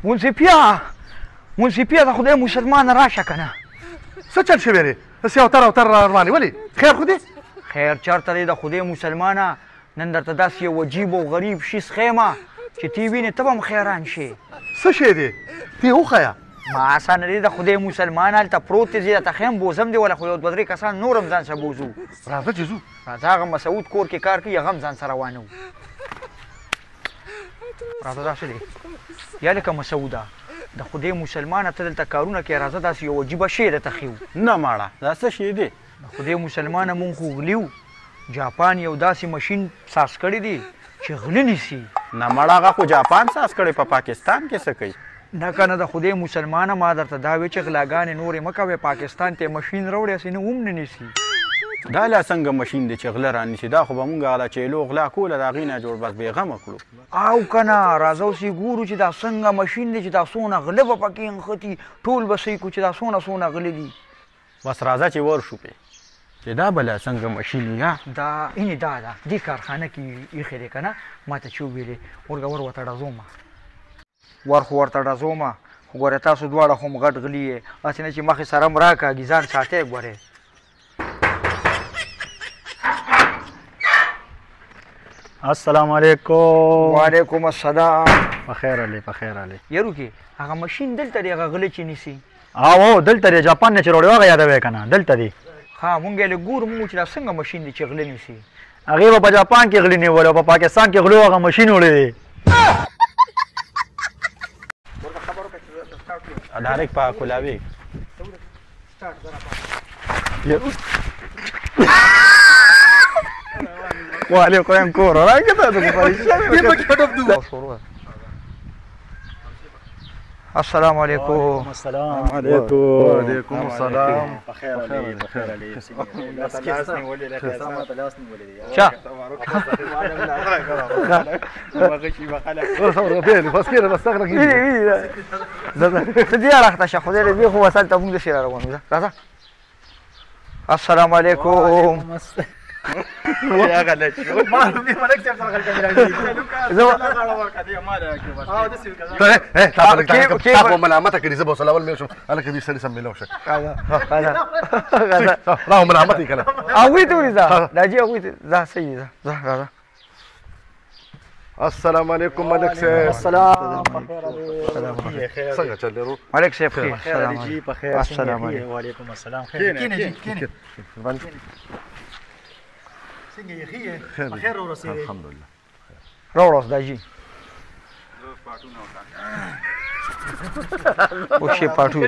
منصفیه د خدای مسلمان راشه که نه څه چل شوی دی داسې اوتر روانې ولې خیر خو دی خیر چېرته دی د خدای مسلمانه نن درته داسې یو عجیب او غریب شي ښیمه چې تی وینې ته به هم حیران شي څه شی دی تی وښیه ما اسانه دی د خدای مسلمان هلته پروت دی زه درته ښیم بوزم دی ولا خو یو دوه درې کسان نور هم ځان سره بوزو راځه چې ځو راځه هغه مسعود کور کې کار کوي هغه هم ځان سره روانو راځه داسې دی یا لکه مسعوده د خدای مسلمانه ته دلته کارونه کوې راځه داسې یو عجیبه شی درته ښیو نه ماړه دا څه شی دی د خدای مسلمانه مونږ خو غلي جاپان یو داسې مشین ساز کړی دی چې غله نیسي نه مړه هغه خو جاپان ساز کړی په پاکستان کې څه کوي نه که نه د خدای مسلمانه ما درته دا وی چې غلاګانې نورې مه کوې پاکستان ته مشین راوړې هسې نه هم نه نیسي دا لا څنګه مشین دی چې غله رانیسي دا خو به مونږ هغه چیلو غلا کوله د هغې نه جوړ بس بېغمه کړو او که نه راځه اوس یې ګورو چې دا څنګه مشین دی چې دا څونه غله به پکې نښتي ټول به صحیح کړو چې دا څونه غله دي بس راځه چې ورشو پې چې دا بله څنګه مشین یا دا اینې دا دې کارخانه کې ایښی دی که نه ما ته چې وویلې ورګه ور ورته ډزومه ور خو ورته ډزومه خو ګورې تاسو دواړه خو م غټ غلي یې هسې نه چې مخې سره م راکاږي ځان ساتئ ګورې السلام علیکم وعلیکم السلام بخیر علی بخیر علی یارو کې هغه مشین دلته دی هغه غله چې نیسي او دلته دی جاپان نه چې روړې هغه یادوې که نه دلته دی ها مونږ یې لږ ګورو مونږ چې دا څنګه مشین دی چې غله نیسي هغې به په جاپان کې غلي نیولې او په پاکستان کې غلو هغه مشین وړی دی ډایرکټ په کولاوي وعلیکم کور راځه ته د پریشان السلام علیکم السلام علیکم وعلیکم السلام بخیر علی بخیر علی چا ته دې راخته شه خدای دې خو وسل ته مونږ سره روانو راځه السلام علیکم یا غلط ما دې ملک څه سره تاسو ملامت کړئ زه به سلام علیکم شم الکه دې سړي سم ملو شه راو ملامت یې کړه اوې ته ځه دا جی اوې ځه صحیح ځه راځه السلام علیکم ملک صاحب السلام څنګه چل ورو ملک صاحب خیر سلام جی بخیر السلام علیکم وعلیکم السلام کینه څنګه یې خیر بخیر ورسېږي الحمدلله راوړه دا جی او شي پاټو